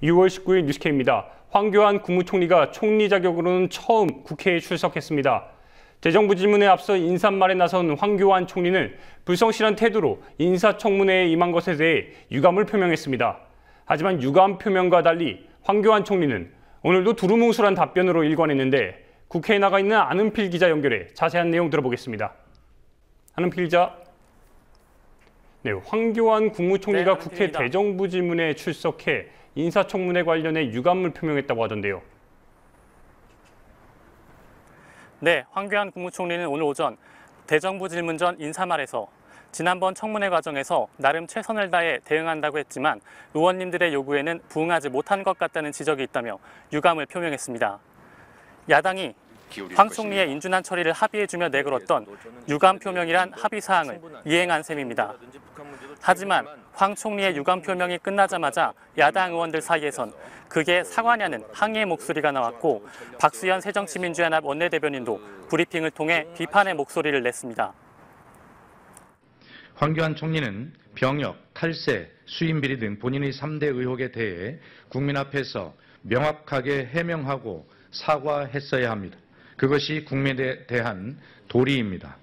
6월 19일 뉴스케입니다. 황교안 국무총리가 총리 자격으로는 처음 국회에 출석했습니다. 대정부 질문에 앞서 인사말에 나선 황교안 총리는 불성실한 태도로 인사청문회에 임한 것에 대해 유감을 표명했습니다. 하지만 유감 표명과 달리 황교안 총리는 오늘도 두루뭉술한 답변으로 일관했는데 국회에 나가 있는 안은필 기자 연결해 자세한 내용 들어보겠습니다. 안은필 기자. 네, 황교안 국무총리가 국회 대정부 질문에 출석해 인사청문회 관련해 유감을 표명했다고 하던데요. 네, 황교안 국무총리는 오늘 오전 대정부 질문 전 인사말에서 지난번 청문회 과정에서 나름 최선을 다해 대응한다고 했지만 의원님들의 요구에는 부응하지 못한 것 같다는 지적이 있다며 유감을 표명했습니다. 야당이 황 총리의 인준안 처리를 합의해주며 내걸었던 유감 표명이란 합의 사항을 이행한 셈입니다. 하지만 황 총리의 유감 표명이 끝나자마자 야당 의원들 사이에선 그게 사과냐는 항의의 목소리가 나왔고 박수현 새정치민주연합 원내대변인도 브리핑을 통해 비판의 목소리를 냈습니다. 황교안 총리는 병역, 탈세, 수임비리 등 본인의 3대 의혹에 대해 국민 앞에서 명확하게 해명하고 사과했어야 합니다. 그것이 국민에 대한 도리입니다.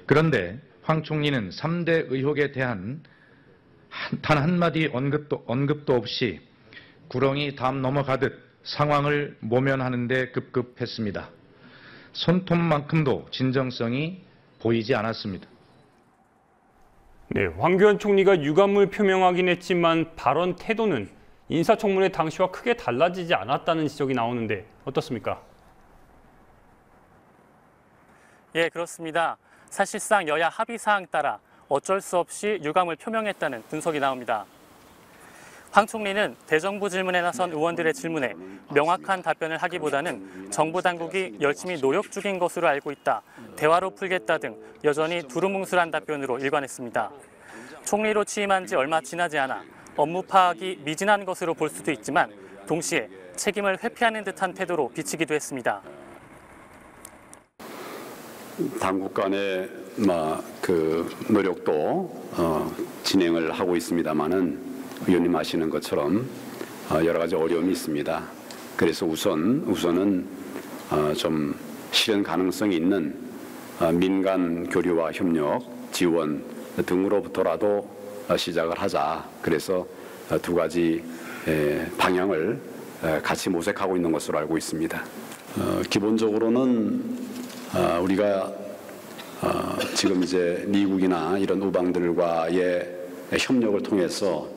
그런데 황 총리는 3대 의혹에 대한 단 한마디 언급도 없이 구렁이 담 넘어가듯 상황을 모면하는 데 급급했습니다. 손톱만큼도 진정성이 보이지 않았습니다. 네, 황교안 총리가 유감을 표명하긴 했지만 발언 태도는 인사청문회 당시와 크게 달라지지 않았다는 지적이 나오는데 어떻습니까? 예, 그렇습니다. 사실상 여야 합의 사항 따라 어쩔 수 없이 유감을 표명했다는 분석이 나옵니다. 황 총리는 대정부 질문에 나선 의원들의 질문에 명확한 답변을 하기보다는 정부 당국이 열심히 노력 중인 것으로 알고 있다, 대화로 풀겠다 등 여전히 두루뭉술한 답변으로 일관했습니다. 총리로 취임한 지 얼마 지나지 않아 업무 파악이 미진한 것으로 볼 수도 있지만 동시에 책임을 회피하는 듯한 태도로 비치기도 했습니다. 당국 간의 노력도 진행을 하고 있습니다만은 의원님 아시는 것처럼 여러 가지 어려움이 있습니다. 그래서 우선은 좀 실현 가능성이 있는 민간 교류와 협력, 지원 등으로부터라도 시작을 하자. 그래서 두 가지 방향을 같이 모색하고 있는 것으로 알고 있습니다. 기본적으로는 우리가 지금 이제 미국이나 이런 우방들과의 협력을 통해서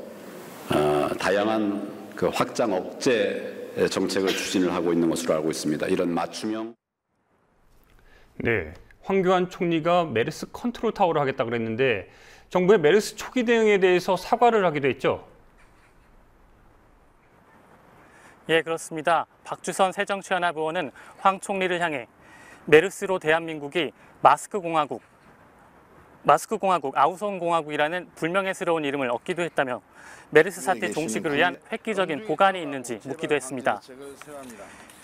다양한 그 확장 억제 정책을 추진을 하고 있는 것으로 알고 있습니다. 이런 맞춤형. 네, 황교안 총리가 메르스 컨트롤 타워를 하겠다고 그랬는데 정부의 메르스 초기 대응에 대해서 사과를 하기도 했죠. 예, 그렇습니다. 박주선 새정치연합 의원은 황 총리를 향해 메르스로 대한민국이 마스크공화국, 아우성공화국이라는 불명예스러운 이름을 얻기도 했다며 메르스 사태 종식을 위한 획기적인 보관이 있는지 묻기도 했습니다.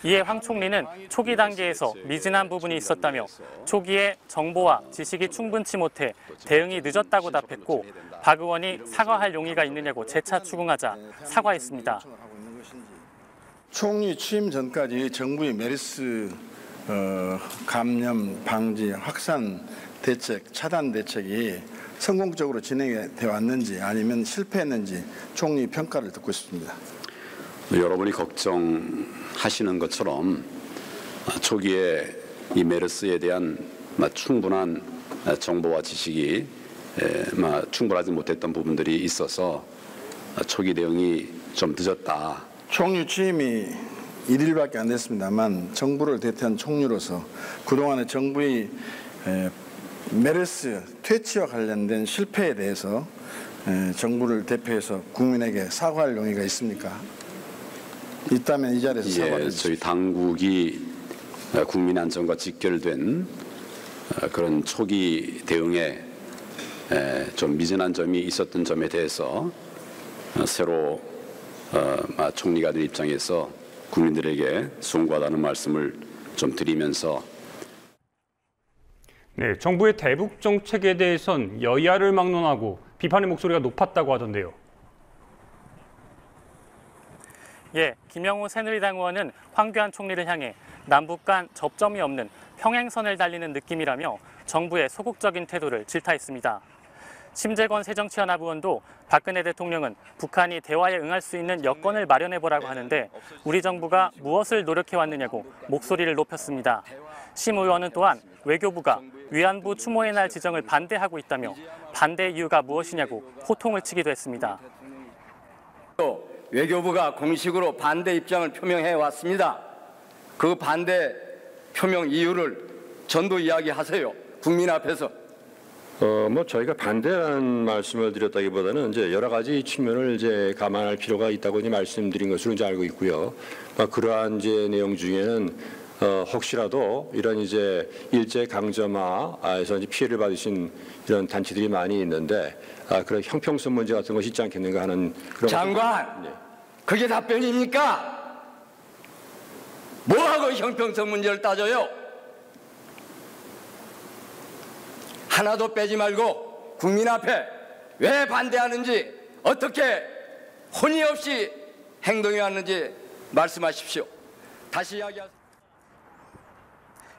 이에 황 총리는 초기 단계에서 미진한 부분이 있었다며 초기에 정보와 지식이 충분치 못해 대응이 늦었다고 답했고 박 의원이 사과할 용의가 있느냐고 재차 추궁하자 사과했습니다. 총리 취임 전까지 정부의 메르스 감염 방지 확산 대책, 차단 대책이 성공적으로 진행되어 왔는지 아니면 실패했는지 총리 평가를 듣고 싶습니다. 여러분이 걱정하시는 것처럼 초기에 이 메르스에 대한 충분한 정보와 지식이 충분하지 못했던 부분들이 있어서 초기 대응이 좀 늦었다. 총리 취임이 1일밖에 안 됐습니다만 정부를 대표한 총리로서 그동안의 정부의 메르스 퇴치와 관련된 실패에 대해서 정부를 대표해서 국민에게 사과할 용의가 있습니까? 있다면 이 자리에서 사과를 해주십시오. 저희 당국이 국민 안전과 직결된 그런 초기 대응에 좀 미진한 점이 있었던 점에 대해서 새로 총리가 된 입장에서 국민들에게 송구하다는 말씀을 좀 드리면서 네, 정부의 대북 정책에 대해선 여야를 막론하고 비판의 목소리가 높았다고 하던데요. 예, 김영우 새누리당 의원은 황교안 총리를 향해 남북 간 접점이 없는 평행선을 달리는 느낌이라며 정부의 소극적인 태도를 질타했습니다. 심재권 새정치연합 의원도 박근혜 대통령은 북한이 대화에 응할 수 있는 여건을 마련해보라고 하는데 우리 정부가 무엇을 노력해왔느냐고 목소리를 높였습니다. 심 의원은 또한 외교부가 위안부 추모의 날 지정을 반대하고 있다며 반대 이유가 무엇이냐고 호통을 치기도 했습니다. 또 외교부가 공식으로 반대 입장을 표명해 왔습니다. 그 반대 표명 이유를 전도 이야기하세요. 국민 앞에서. 저희가 반대라는 말씀을 드렸다기보다는 이제 여러 가지 측면을 이제 감안할 필요가 있다고 이제 말씀드린 것으로 이제 알고 있고요. 그러한 이제 내용 중에는 혹시라도 이런 이제 일제 강점화에서 이제 피해를 받으신 이런 단체들이 많이 있는데 그런 형평성 문제 같은 것이 있지 않겠는가 하는 그런. 장관, 네. 그게 답변입니까? 뭐하고 형평성 문제를 따져요? 하나도 빼지 말고 국민 앞에 왜 반대하는지 어떻게 혼이 없이 행동해 왔는지 말씀하십시오. 다시 이야기하세요.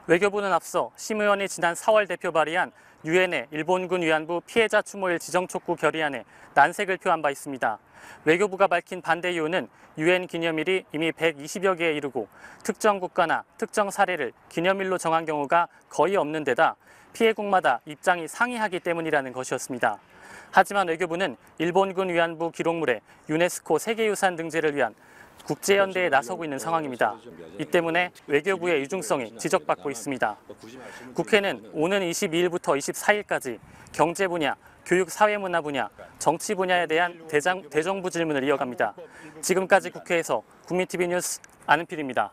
외교부는 앞서 심 의원이 지난 4월 대표 발의한 유엔의 일본군 위안부 피해자 추모일 지정 촉구 결의안에 난색을 표한 바 있습니다. 외교부가 밝힌 반대 이유는 유엔 기념일이 이미 120여 개에 이르고 특정 국가나 특정 사례를 기념일로 정한 경우가 거의 없는 데다 피해국마다 입장이 상이하기 때문이라는 것이었습니다. 하지만 외교부는 일본군 위안부 기록물의 유네스코 세계유산 등재를 위한 국제연대에 나서고 있는 상황입니다. 이 때문에 외교부의 유중성이 지적받고 있습니다. 국회는 오는 22일부터 24일까지 경제 분야, 교육 사회문화 분야, 정치 분야에 대한 대정부 질문을 이어갑니다. 지금까지 국회에서 국민TV 뉴스 안은필입니다.